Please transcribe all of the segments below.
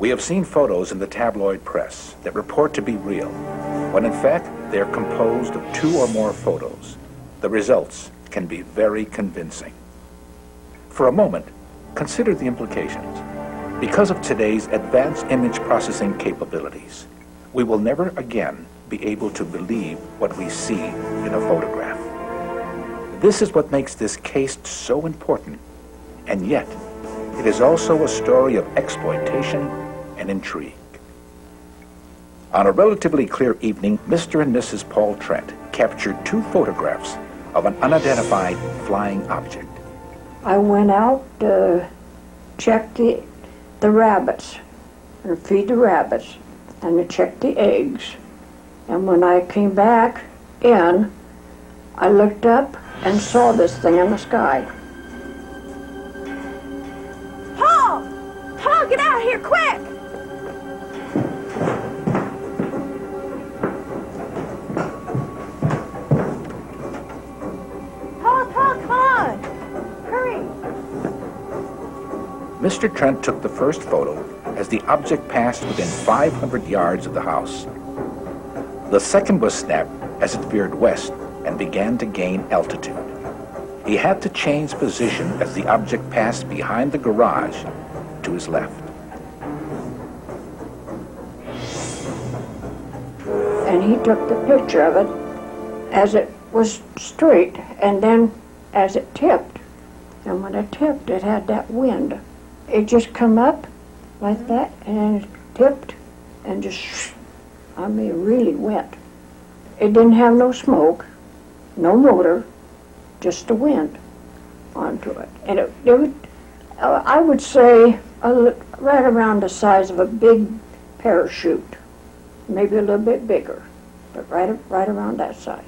We have seen photos in the tabloid press that report to be real, when in fact they are composed of 2 or more photos. The results can be very convincing. For a moment, consider the implications. Because of today's advanced image processing capabilities, we will never again be able to believe what we see in a photograph. This is what makes this case so important, and yet it is also a story of exploitation and intrigue. On a relatively clear evening, Mr. and Mrs. Paul Trent captured 2 photographs of an unidentified flying object. I went out to check the rabbits, and feed the rabbits, and to check the eggs. And when I came back in, I looked up and saw this thing in the sky. Paul! Paul, get out of here, quick! Paul, come on! Hurry! Mr. Trent took the first photo as the object passed within 500 yards of the house. The second was snapped as it veered west and began to gain altitude. He had to change position as the object passed behind the garage to his left. And he took the picture of it as it was straight, and then as it tipped. And when it tipped, it had that wind. It just come up like that, and it tipped, and just, I mean, really went. It didn't have no smoke, no motor, just the wind onto it. And it would, I would say, right around the size of a big parachute, maybe a little bit bigger, but right around that size.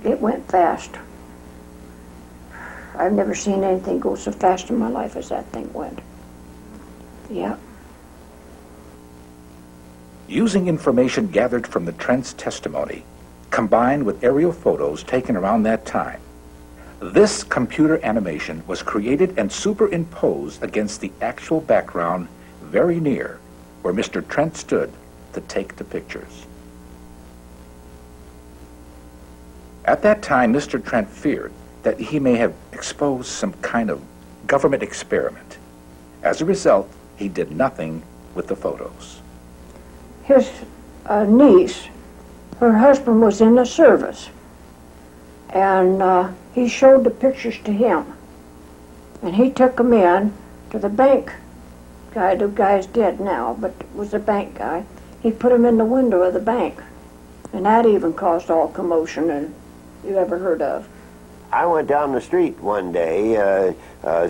It went fast. I've never seen anything go so fast in my life as that thing went. Yeah. Using information gathered from the Trent's testimony, combined with aerial photos taken around that time, this computer animation was created and superimposed against the actual background very near where Mr. Trent stood to take the pictures. At that time, Mr. Trent feared that he may have exposed some kind of government experiment. As a result, he did nothing with the photos. His niece, her husband was in the service, and he showed the pictures to him, and he took them in to the bank guy. The guy's dead now, but was a bank guy. He put them in the window of the bank, and that even caused all commotion that you ever heard of. I went down the street one day,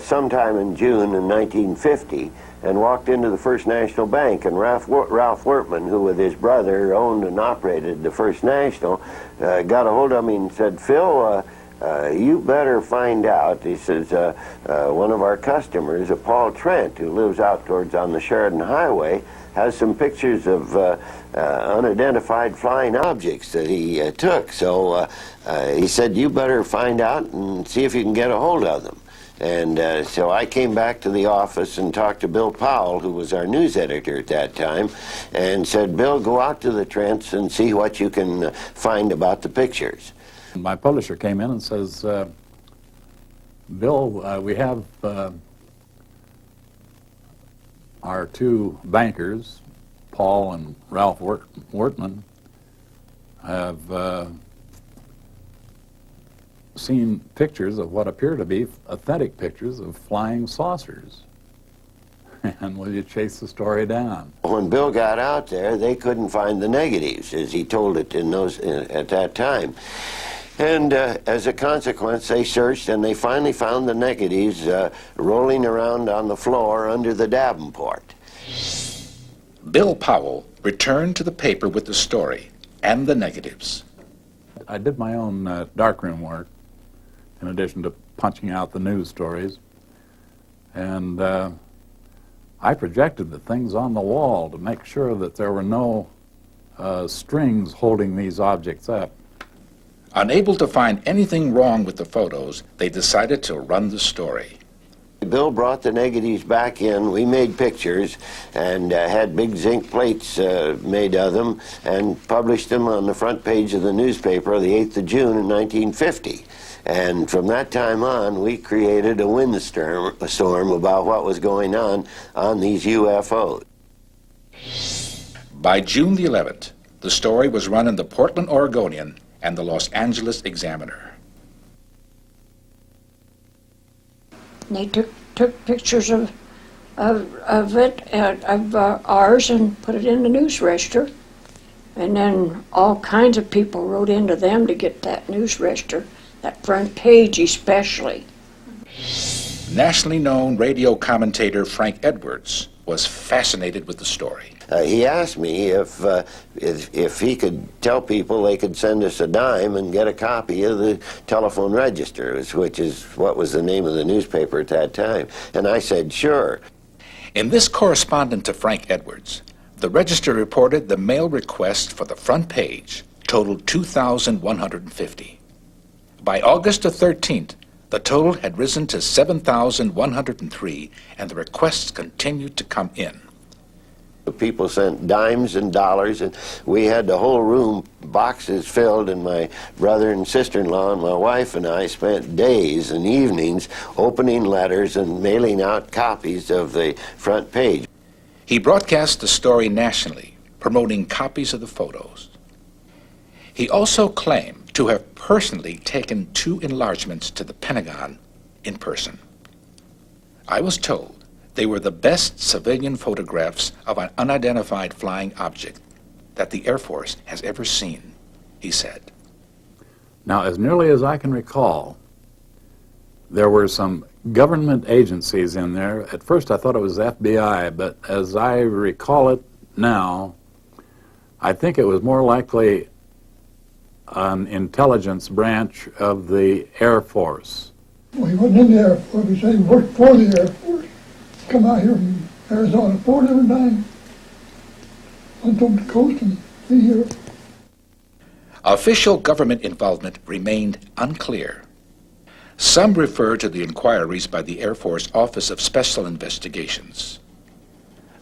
sometime in June in 1950, and walked into the First National Bank, and Ralph Wortman, who with his brother owned and operated the First National, got a hold of me and said, "Phil, you better find out," he says, "one of our customers, Paul Trent, who lives out towards on the Sheridan Highway, has some pictures of unidentified flying objects that he took. So he said, you better find out and see if you can get a hold of them." And so I came back to the office and talked to Bill Powell, who was our news editor at that time, and said, "Bill, go out to the Trents and see what you can find about the pictures." My publisher came in and says, "Bill, we have our 2 bankers, Paul and Ralph Wortman, have seen pictures of what appear to be authentic pictures of flying saucers. And will you chase the story down?" When Bill got out there, they couldn't find the negatives, as he told it at that time. And as a consequence, they searched, and they finally found the negatives rolling around on the floor under the Davenport. Bill Powell returned to the paper with the story and the negatives. I did my own darkroom work, in addition to punching out the news stories. And I projected the things on the wall to make sure that there were no strings holding these objects up. Unable to find anything wrong with the photos, they decided to run the story. Bill brought the negatives back in. We made pictures and had big zinc plates made of them and published them on the front page of the newspaper the 8th of June in 1950. And from that time on, we created a windstorm about what was going on these UFOs. By June the 11th, the story was run in the Portland Oregonian and the Los Angeles Examiner. And they took pictures of ours and put it in the news register. And then all kinds of people wrote into them to get that news register, that front page especially. Nationally known radio commentator Frank Edwards was fascinated with the story. He asked me if he could tell people they could send us a dime and get a copy of the telephone register, which is what was the name of the newspaper at that time. And I said, sure. In this correspondence to Frank Edwards, the register reported the mail request for the front page totaled 2,150. By August the 13th, the total had risen to 7,103, and the requests continued to come in. People sent dimes and dollars, and we had the whole room, boxes filled, and my brother and sister-in-law and my wife and I spent days and evenings opening letters and mailing out copies of the front page. He broadcast the story nationally, promoting copies of the photos. He also claimed to have personally taken 2 enlargements to the Pentagon in person. I was told they were the best civilian photographs of an unidentified flying object that the Air Force has ever seen, he said. Now, as nearly as I can recall, there were some government agencies in there. At first I thought it was FBI, but as I recall it now, I think it was more likely an intelligence branch of the Air Force. Well, he wasn't in the Air Force. He said he worked for the Air Force. Come out here from Arizona 4 different times. Went over the coast and be here. Official government involvement remained unclear. Some refer to the inquiries by the Air Force Office of Special Investigations.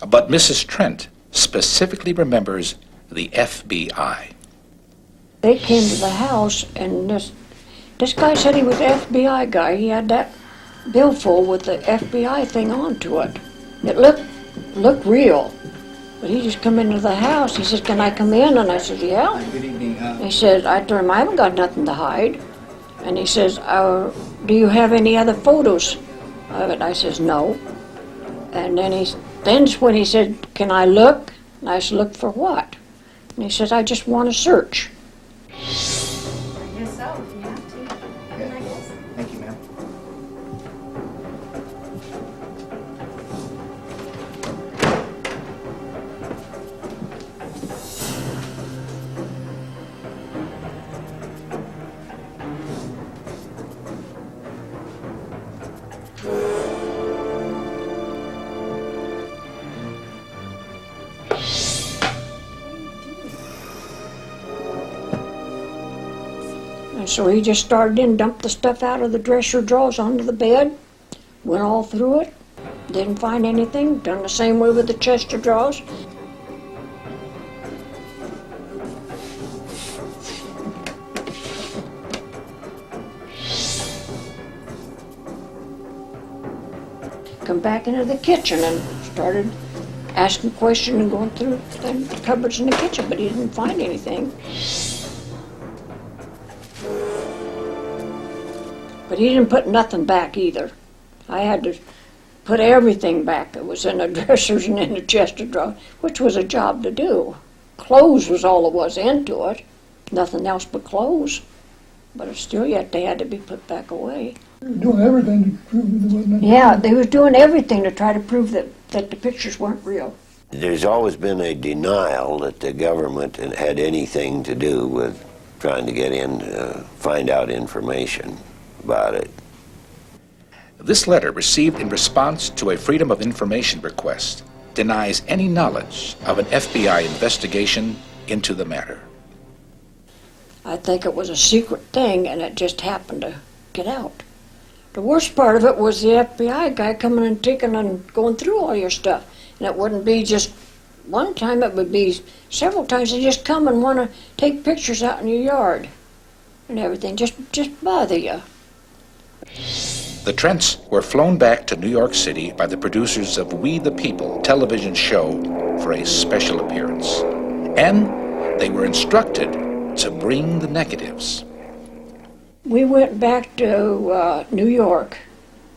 But Mrs. Trent specifically remembers the FBI. They came to the house, and this guy said he was an FBI guy. He had that billfold with the FBI thing onto it. It looked real. But he just come into the house. He says, "Can I come in?" And I said, "Yeah." Good evening. He said, I told him, "I haven't got nothing to hide." And he says, "Do you have any other photos of it?" I says, "No." And then's when he said, "Can I look?" And I said, "Look for what?" And he says, "I just want to search." I guess so, if you have to. Okay. I guess. Thank you, ma'am. And so he just started in, dumped the stuff out of the dresser drawers onto the bed, went all through it, didn't find anything, done the same way with the chest of drawers. Come back into the kitchen and started asking questions and going through the cupboards in the kitchen, but he didn't find anything. But he didn't put nothing back either. I had to put everything back that was in the dressers and in the chest of drawers, which was a job to do. Clothes was all there was into it, nothing else but clothes. But still yet they had to be put back away. They were doing everything to prove there wasn't anything. Yeah, they was doing everything to try to prove that the pictures weren't real. There's always been a denial that the government had anything to do with trying to get in, find out information about it. This letter, received in response to a Freedom of Information request, denies any knowledge of an FBI investigation into the matter. I think it was a secret thing and it just happened to get out. The worst part of it was the FBI guy coming and taking and going through all your stuff. And it wouldn't be just one time, it would be several times. They just come and want to take pictures out in your yard and everything, just bother you. The Trents were flown back to New York City by the producers of We the People television show for a special appearance. And they were instructed to bring the negatives. We went back to New York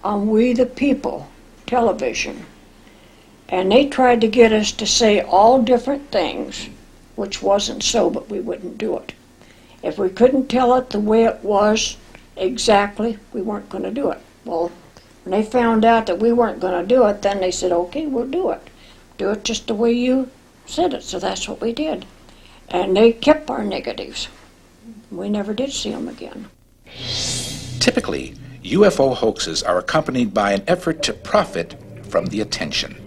on We the People television, and they tried to get us to say all different things, which wasn't so, but we wouldn't do it. If we couldn't tell it the way it was exactly, we weren't going to do it. Well, when they found out that we weren't going to do it, then they said, okay, we'll do it. Do it just the way you said it. So that's what we did. And they kept our negatives. We never did see them again. Typically, UFO hoaxes are accompanied by an effort to profit from the attention.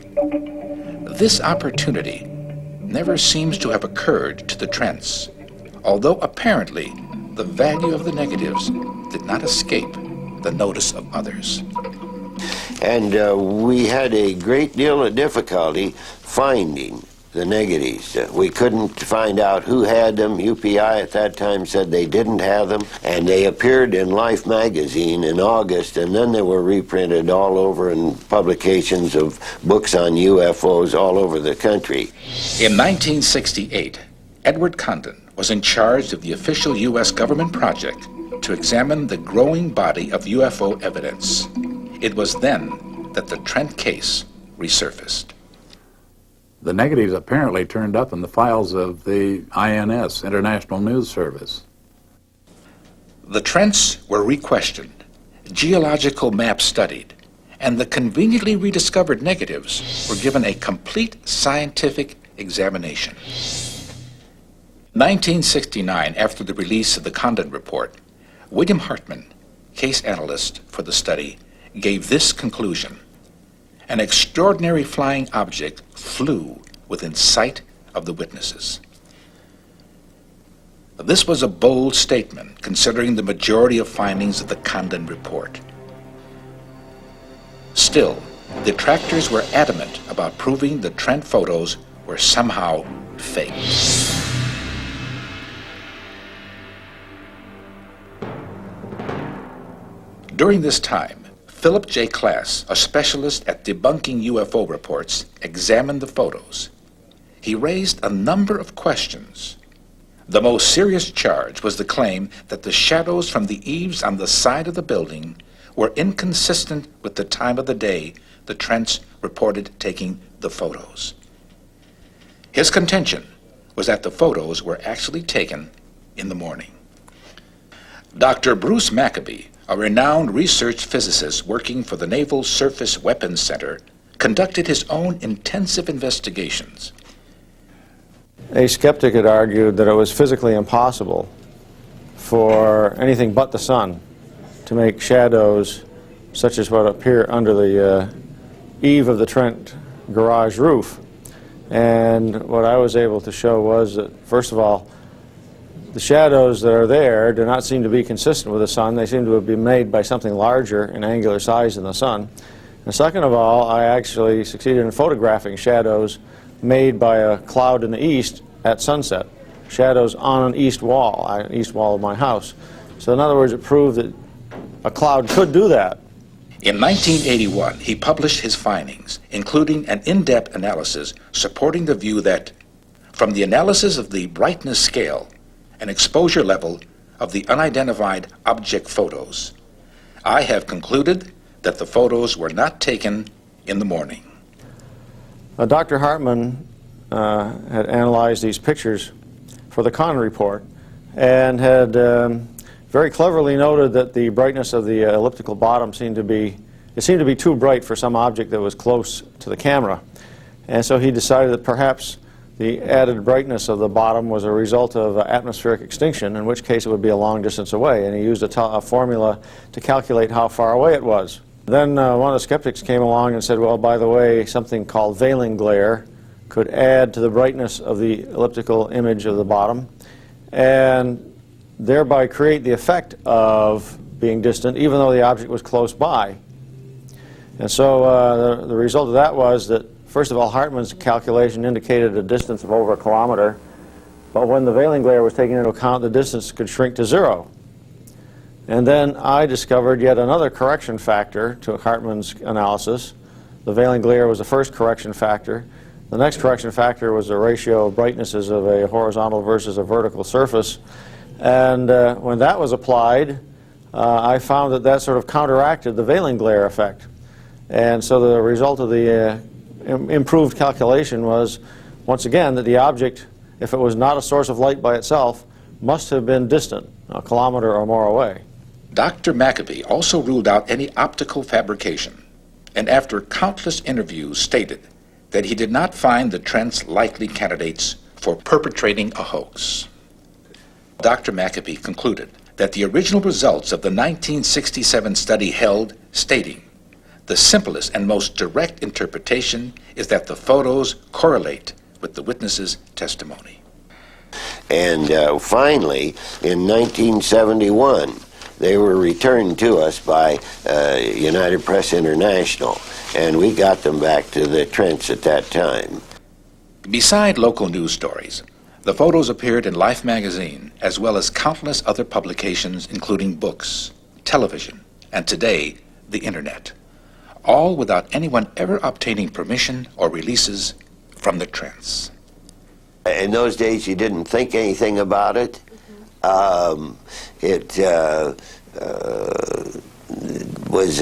This opportunity never seems to have occurred to the Trents, although apparently the value of the negatives did not escape the notice of others. And we had a great deal of difficulty finding the negatives. We couldn't find out who had them. UPI at that time said they didn't have them, and they appeared in Life magazine in August, and then they were reprinted all over in publications of books on UFOs all over the country. In 1968, Edward Condon was in charge of the official U.S. government project to examine the growing body of UFO evidence. It was then that the Trent case resurfaced. The negatives apparently turned up in the files of the INS, International News Service. The Trents were re-questioned, geological maps studied, and the conveniently rediscovered negatives were given a complete scientific examination. 1969, after the release of the Condon Report, William Hartman, case analyst for the study, gave this conclusion: an extraordinary flying object flew within sight of the witnesses. This was a bold statement, considering the majority of findings of the Condon Report. Still, detractors were adamant about proving the Trent photos were somehow faked. During this time, Philip J. Klass, a specialist at debunking UFO reports, examined the photos. He raised a number of questions. The most serious charge was the claim that the shadows from the eaves on the side of the building were inconsistent with the time of the day the Trents reported taking the photos. His contention was that the photos were actually taken in the morning. Dr. Bruce Maccabee, a renowned research physicist working for the Naval Surface Weapons Center, conducted his own intensive investigations. A skeptic had argued that it was physically impossible for anything but the sun to make shadows such as what appear under the eave of the Trent garage roof. And what I was able to show was that, first of all, the shadows that are there do not seem to be consistent with the sun. They seem to have been made by something larger in angular size than the sun. And second of all, I actually succeeded in photographing shadows made by a cloud in the east at sunset. Shadows on an east wall of my house. So in other words, it proved that a cloud could do that. In 1981, he published his findings, including an in-depth analysis supporting the view that, from the analysis of the brightness scale and exposure level of the unidentified object photos, I have concluded that the photos were not taken in the morning. Dr. Hartman had analyzed these pictures for the Condon Report and had very cleverly noted that the brightness of the elliptical bottom seemed to be too bright for some object that was close to the camera. And so he decided that perhaps the added brightness of the bottom was a result of atmospheric extinction, in which case it would be a long distance away, and he used a formula to calculate how far away it was. Then one of the skeptics came along and said, well, by the way, something called veiling glare could add to the brightness of the elliptical image of the bottom and thereby create the effect of being distant, even though the object was close by. And so the result of that was that, first of all, Hartmann's calculation indicated a distance of over 1 kilometer, but when the veiling glare was taken into account, the distance could shrink to 0. And then I discovered yet another correction factor to Hartmann's analysis. The veiling glare was the first correction factor. The next correction factor was the ratio of brightnesses of a horizontal versus a vertical surface. And when that was applied, I found that that sort of counteracted the veiling glare effect. And so the result of the improved calculation was, once again, that the object, if it was not a source of light by itself, must have been distant, 1 kilometer or more away. Dr. Maccabee also ruled out any optical fabrication, and after countless interviews stated that he did not find the Trents likely candidates for perpetrating a hoax. Dr. Maccabee concluded that the original results of the 1967 study held, stating, "The simplest and most direct interpretation is that the photos correlate with the witness's testimony." And finally, in 1971, they were returned to us by United Press International, and we got them back to the Trents at that time. Beside local news stories, the photos appeared in Life magazine, as well as countless other publications, including books, television, and today, the internet, all without anyone ever obtaining permission or releases from the Trents. In those days, you didn't think anything about it. It was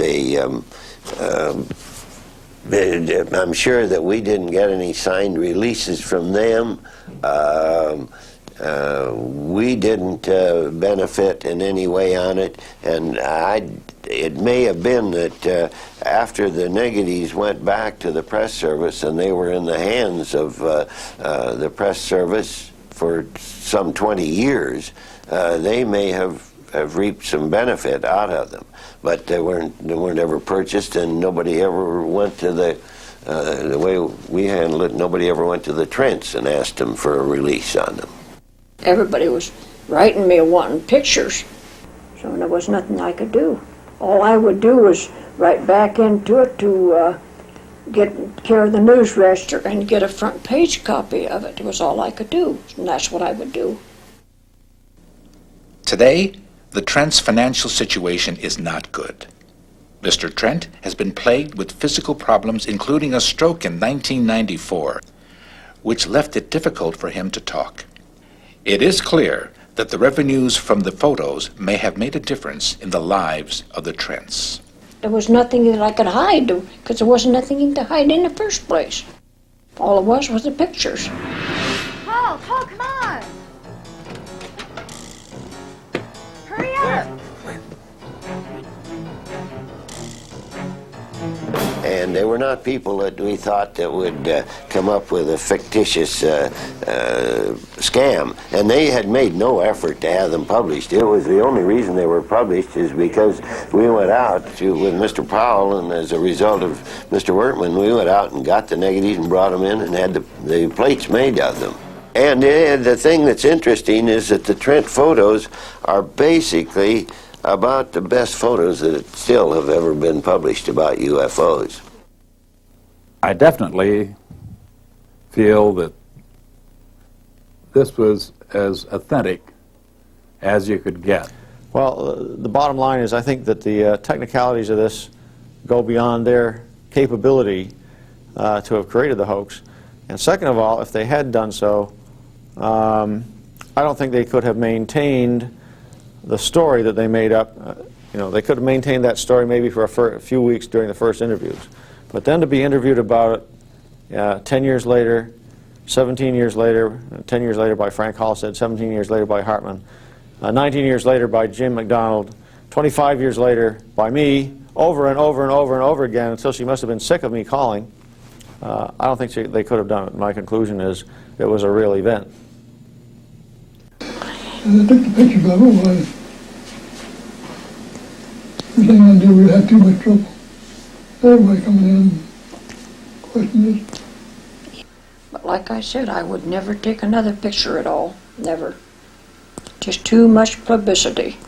I'm sure that we didn't get any signed releases from them. We didn't benefit in any way on it, and it may have been that after the negatives went back to the press service and they were in the hands of the press service for some 20 years, they may have reaped some benefit out of them, but they weren't ever purchased, and nobody ever went to the way we handled it. Nobody ever went to the Trents and asked them for a release on them. Everybody was writing me wanting pictures, so there was nothing I could do. All I would do was write back into it to get care of the news register and get a front page copy of it. It was all I could do, and that's what I would do. Today, the Trent's financial situation is not good. Mr. Trent has been plagued with physical problems, including a stroke in 1994, which left it difficult for him to talk. It is clear that the revenues from the photos may have made a difference in the lives of the Trents. There was nothing that I could hide, because there wasn't nothing to hide in the first place. All it was the pictures. Paul, come on! Hurry up! And they were not people that we thought that would come up with a fictitious scam. And they had made no effort to have them published. It was the only reason they were published is because we went out with Mr. Powell, and as a result of Mr. Wortman, we went out and got the negatives and brought them in and had the plates made of them. And the thing that's interesting is that the Trent photos are basically about the best photos that still have ever been published about UFOs. I definitely feel that this was as authentic as you could get. Well, the bottom line is I think that the technicalities of this go beyond their capability to have created the hoax. And second of all, if they had done so, I don't think they could have maintained the story that they made up. They could have maintained that story maybe for a few weeks during the first interviews. But then to be interviewed about it 10 years later, 17 years later, 10 years later by Frank Halstead, 17 years later by Hartmann, 19 years later by Jim McDonald, 25 years later by me, over and over and over and over again until she must have been sick of me calling. I don't think they could have done it. My conclusion is it was a real event. And I took the pictures of it. Was everything I did, we had too much trouble. Everybody coming in questioning us. But like I said, I would never take another picture at all. Never. Just too much publicity.